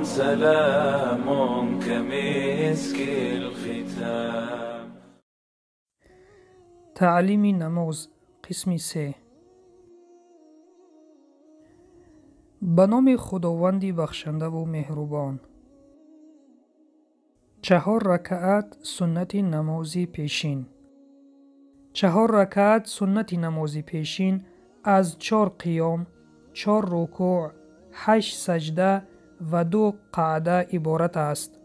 سلام كمسك الختام. تعلیم نماز قسم 3. به نام خداوند بخشنده و مهربان. 4 رکعت سنت نماز پیشین. 4 رکعت سنت نماز پیشین از 4 قیام، 4 رکوع، 8 سجده و 2 قعده عبارت است.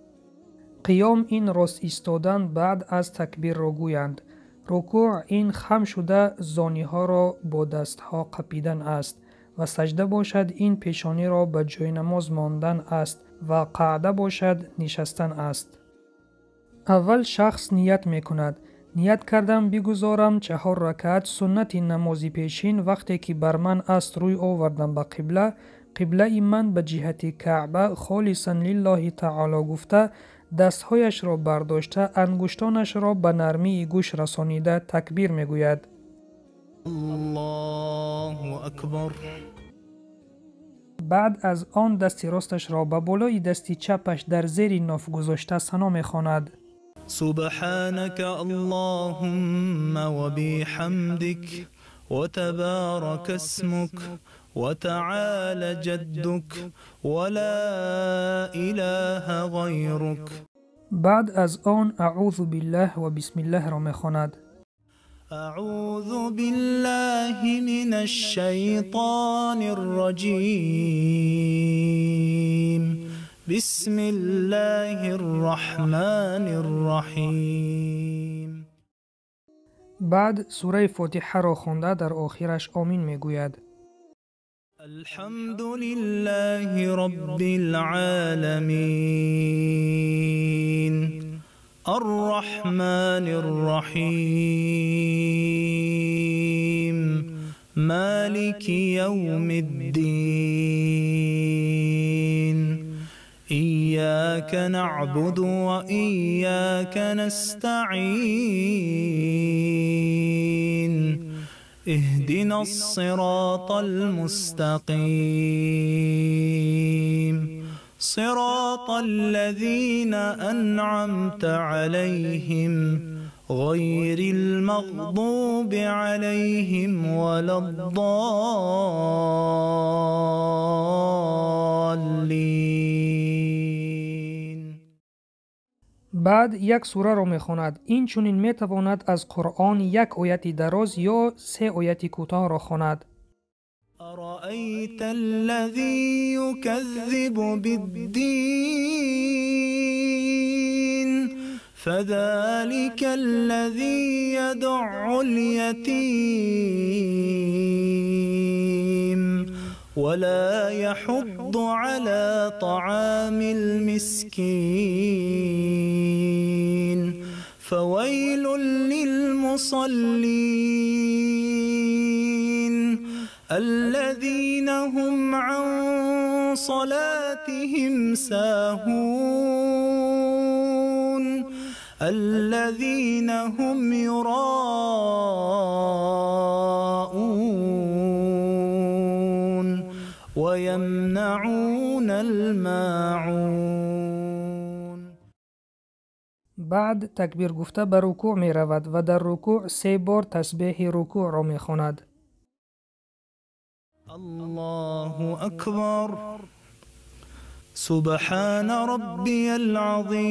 قیام این راست ایستادن بعد از تکبیر را گویند. رکوع این خم شده زانو ها را با دست ها قپیدن است و سجده باشد این پیشانی را به جای نماز ماندن است و قعده باشد نشستن است. اول شخص نیت می کند. نیت کردم بگذارم 4 رکعت سنت نماز پیشین وقتی که بر من است روی آوردم به قبله من به جهت کعبه خالصا لله تعالی گفته دستهایش را برداشته انگشتانش را به نرمی گوش رسانیده تکبیر می گوید. الله اکبر. بعد از آن دست راستش را به بالای دست چپش در زیر ناف گذاشته ثنا می خواند. سبحانك اللهم وبحمدك وتبارك اسمك وتعالى جدك ولا إله غيرك. بعد از آن اعوذ بالله و بسم الله را می خواند. أعوذ بالله من الشيطان الرجيم بسم الله الرحمن الرحیم. بعد سوره فاتحه را خوانده در آخرش آمین می گوید. الحمد لله رب العالمین الرحمن الرحیم مالک یوم الدین إياك نعبد وإياك نستعين اهدنا الصراط المستقيم صراط الذين أنعمت عليهم غير المغضوب عليهم ولا الضالين. بعد یک سوره را می خواند. این چنین می تواند از قرآن یک آیت دراز یا 3 آیت کوتاه را خواند. أرأيت الذي يكذب بالدين فذلك الذي يدع اليتيم ولا يحض على طعام المسكين فويل للمصلين الذين هم عن صلاتهم ساهون الذين هم يراءون ويمنعون الماعون. بعد تکبیر گفته به رکوع می رود و در رکوع 3 بار تسبیح رکوع را می خواند. الله أكبر سبحان ربي العظيم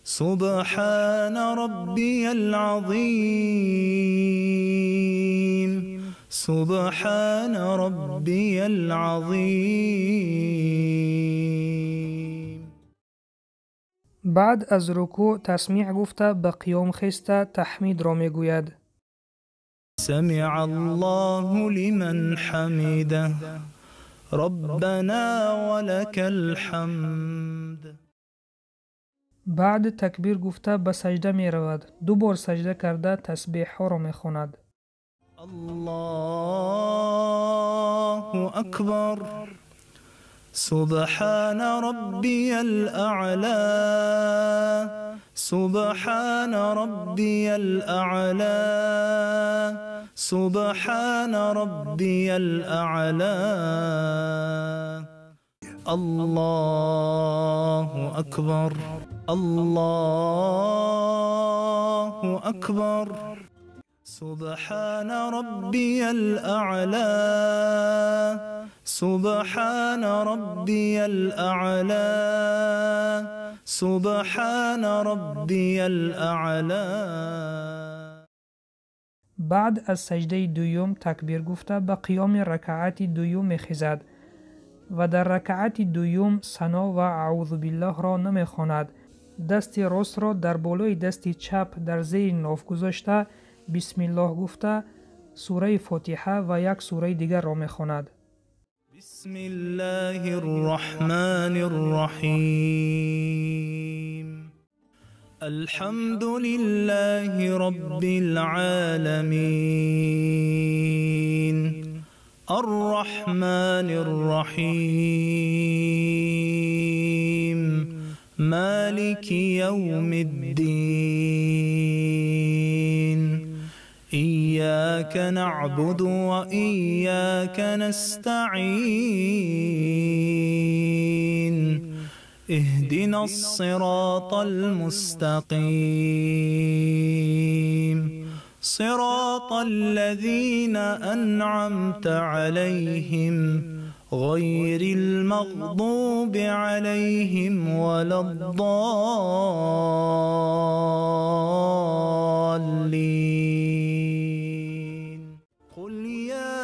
سبحان ربي العظيم سبحان ربي العظيم. بعد از رکوع تسمیع گفته به قیام خسته تحمید را می گوید. سمع الله لمن حمده ربنا ولك الحمد. بعد تکبیر گفته به سجده می رود. 2 بار سجده کرده تسبیح ها را می خواند. الله اکبر سبحان ربي الأعلى سبحان ربي الأعلى سبحان ربي الأعلى. الله أكبر الله أكبر سبحان ربي الأعلى سبحان ربي الأعلى سبحان ربي الأعلى. بعد از سجده دوم تکبیر گفته به قیام رکعت دوم میخیزد و در رکعت دوم ثنا و اعوذ بالله را نمیخواند. دست راست را در بالای دست چپ در زیر ناف گذاشته بسم الله گفته سوره فاتحه و یک سوره دیگر را میخواند. بسم الله الرحمن الرحیم الحمد لله رب العالمين الرحمن الرحيم مالك يوم الدين إياك نعبد وإياك نستعين اهدنا الصراط المستقيم صراط الذين أنعمت عليهم غير المغضوب عليهم ولا الضالين. قل يا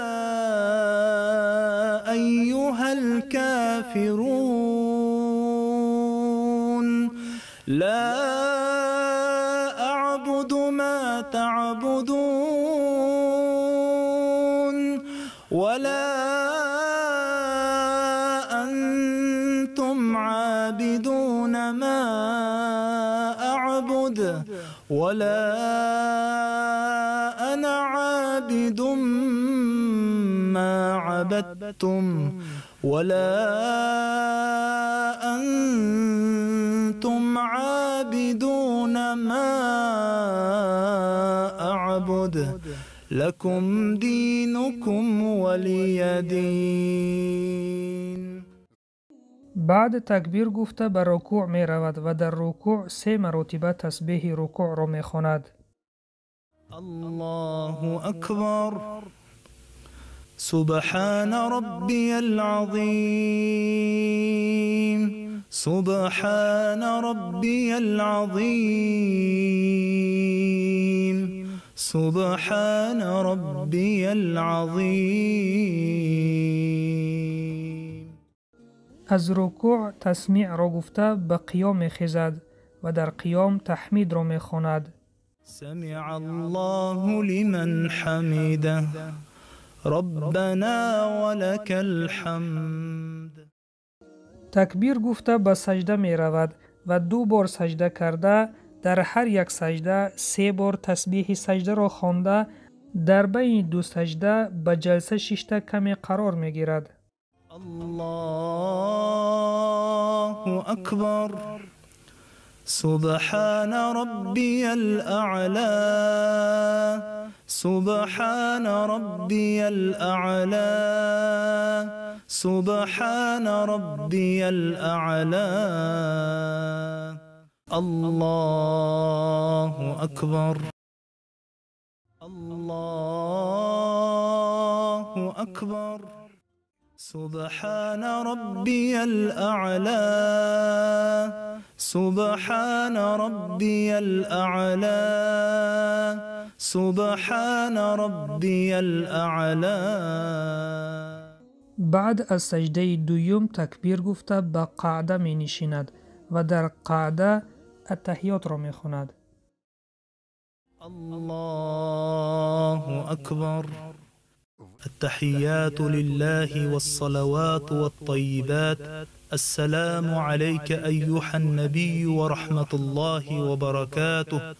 أيها الكافرون لا أعبد ما تعبدون ولا أنتم عابدون ما أعبد ولا أنا عابد ما عبدتم ولا أنتم عابدون ما أعبد لكم دينكم ولي دين. بعد تکبیر گفته به رکوع می رود و در رکوع 3 مرتبه تسبیح رکوع را می خواند. الله أكبر سبحان ربي العظيم سبحان ربي العظيم سبحان ربي العظيم. از رکوع تسمیع را گفته به قیام می خیزد و در قیام تحمید را می خواند. سمع الله لمن حمده ربنا ولك الحمد. تکبیر گفته به سجده می رود و 2 بار سجده کرده در هر یک سجده 3 بار تسبیح سجده را خوانده در بین 2 سجده به جلسه 6 کمی قرار می گیرد. الله أكبر سبحان ربي الأعلى سبحان ربي الأعلى سبحان ربي الأعلى. الله أكبر الله أكبر سبحان ربي الأعلى سبحان ربي الأعلى سبحان ربي الأعلى. بعد از سجده دوم تکبیر گفته به قعده می نشیند و در قعده التحیات را می خواند. الله أكبر التحيات لله والصلوات والطيبات السلام عليك أيها النبي ورحمة الله وبركاته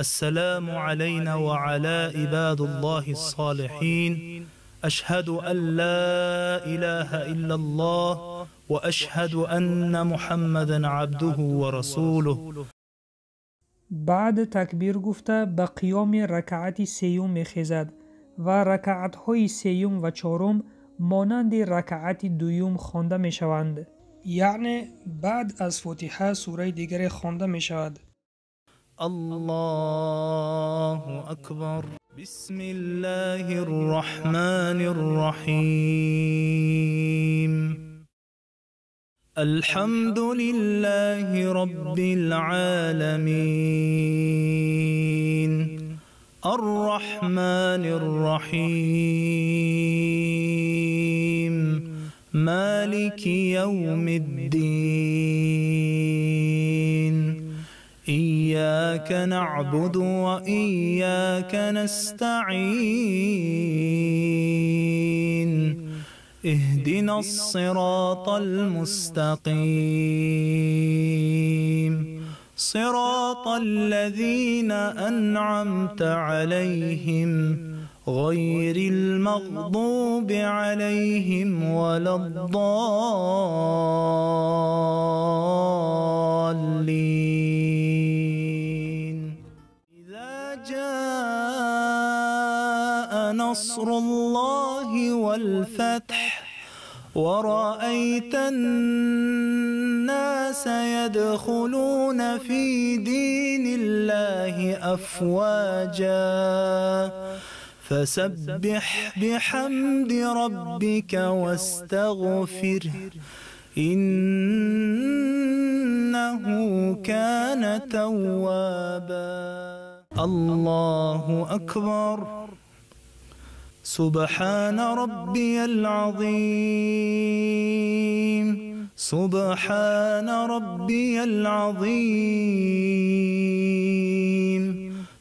السلام علينا وعلى عباد الله الصالحين أشهد أن لا إله إلا الله وأشهد أن محمدا عبده ورسوله. بعد تکبیر گفته به قیام رکعت 3 می خیزد و رکعت های 3 و 4 مانند رکعت 2 خوانده می شوند. یعنی بعد از فاتحه سوره دیگری خوانده می شود. الله أكبر. بسم الله الرحمن الرحيم. الحمد لله رب العالمين الرحمن الرحيم مالك يوم الدين إياك نعبد وإياك نستعين اهدنا الصراط المستقيم صراط الذين أنعمت عليهم غير المغضوب عليهم ولا الضالين. إذا جاء نصر الله والفتح ورأيت الناس يدخلون في دين الله أفواجا فسبح بحمد ربك واستغفره إنه كان توابا. الله أكبر. سبحان ربي العظيم سبحان ربي العظيم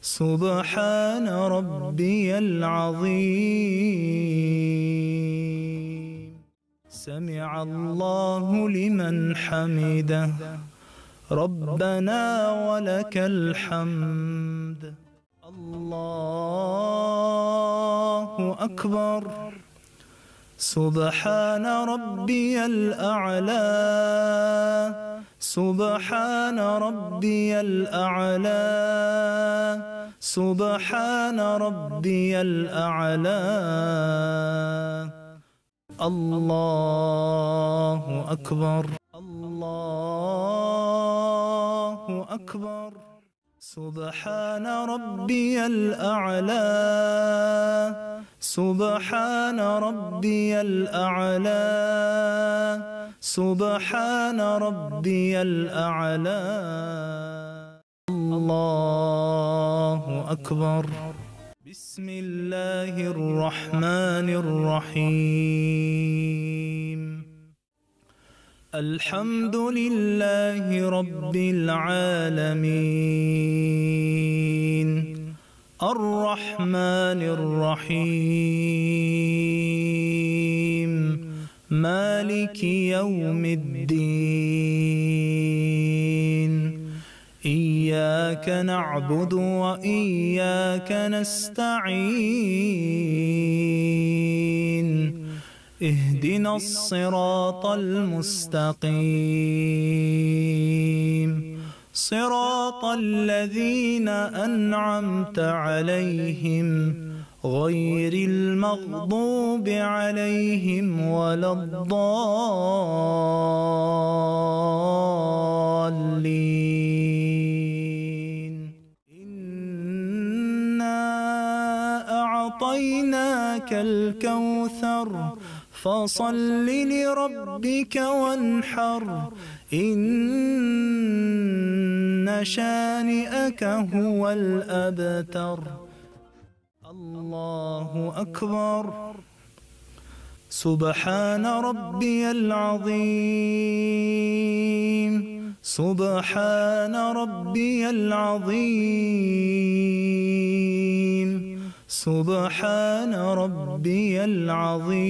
سبحان ربي العظيم. سمع الله لمن حمده ربنا ولك الحمد. الله أكبر. سبحان ربي الأعلى سبحان ربي الأعلى سبحان ربي الأعلى. الله أكبر. الله أكبر. سبحان ربي الأعلى سبحان ربي الأعلى سبحان ربي الأعلى. الله أكبر. بسم الله الرحمن الرحيم. الحمد لله رب العالمين الرحمن الرحيم مالك يوم الدين إياك نعبد وإياك نستعين اهدنا الصراط المستقيم صراط الذين أنعمت عليهم غير المغضوب عليهم ولا الضالين. إنا أعطيناك الكوثر فصل لربك وانحر إن شانئك هو الأبتر. الله أكبر. سبحان ربي العظيم سبحان ربي العظيم سبحان ربي العظيم.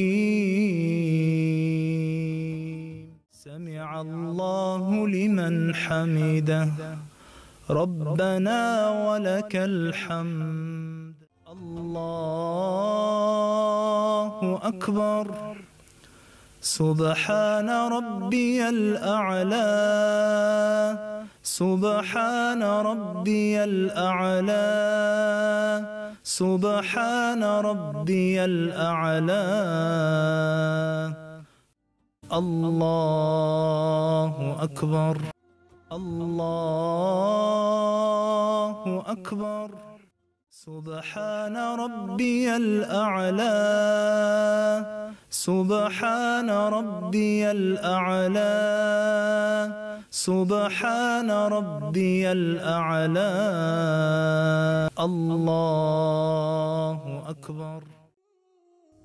سمع الله لمن حمده ربنا ولك الحمد. الله أكبر. سبحان ربي الأعلى سبحان ربي الأعلى سبحان ربي الأعلى. الله أكبر الله أكبر سبحان ربي الأعلى سبحان ربي الأعلى سبحان ربي الأعلى الله أكبر.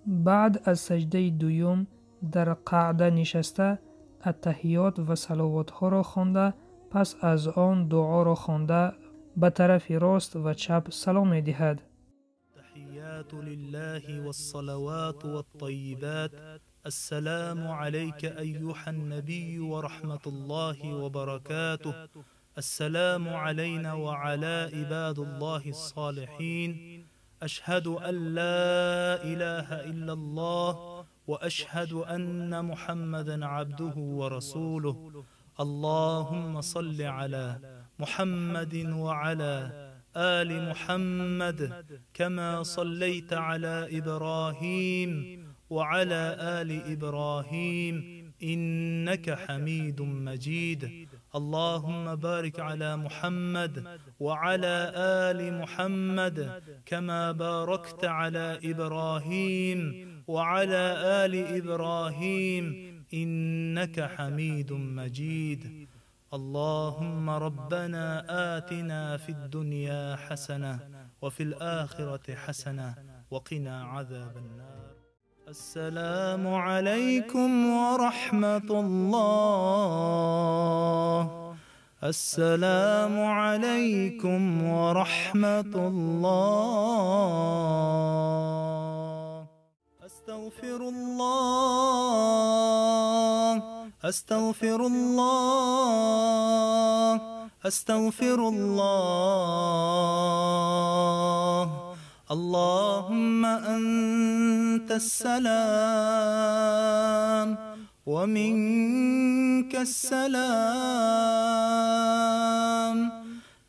بعد از سجده دوم در قعده نشسته التحیات و صلوات ها را خوانده، پس از آن دعا را خوانده به طرف راست و چپ سلام می دهد. تحیات لله والصلوات والطیبات. السلام عليك أيها النبي ورحمة الله وبركاته. السلام علينا وعلى عباد الله الصالحين. أشهد أن لا إله إلا الله وأشهد أن محمدا عبده ورسوله. اللهم صل على محمد وعلى آل محمد كما صليت على إبراهيم وعلى آل إبراهيم إنك حميد مجيد. اللهم بارك على محمد وعلى آل محمد كما باركت على إبراهيم وعلى آل إبراهيم إنك حميد مجيد. اللهم ربنا آتنا في الدنيا حسنة وفي الآخرة حسنة وقنا عذاب النار. السلام عليكم ورحمة الله. السلام عليكم ورحمة الله. أستغفر الله أستغفر الله أستغفر الله. اللهم أنت السلام ومنك السلام.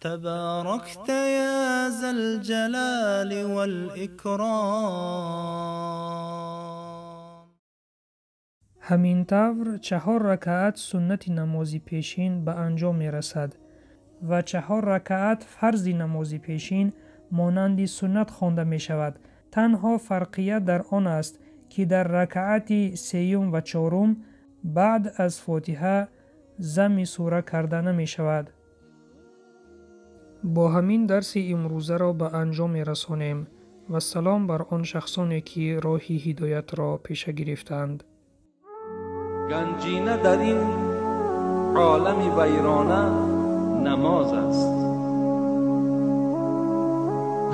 تباركت يا ذا الجلال والإكرام. همین طور 4 رکعت سنت نماز پیشین به انجام می رسد و 4 رکعت فرض نماز پیشین مانند سنت خوانده می شود. تنها فرقیت در آن است که در رکعت 3 و 4 بعد از فاتحه ضم سوره کرده نمی شود. با همین درس امروزه را به انجام می رسانیم و سلام بر آن شخصانی که راه هدایت را پیش گرفتند. گنجینه در این عالم ویرانه نماز است.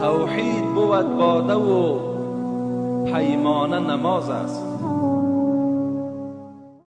توحید بود باده و پیمانه نماز است.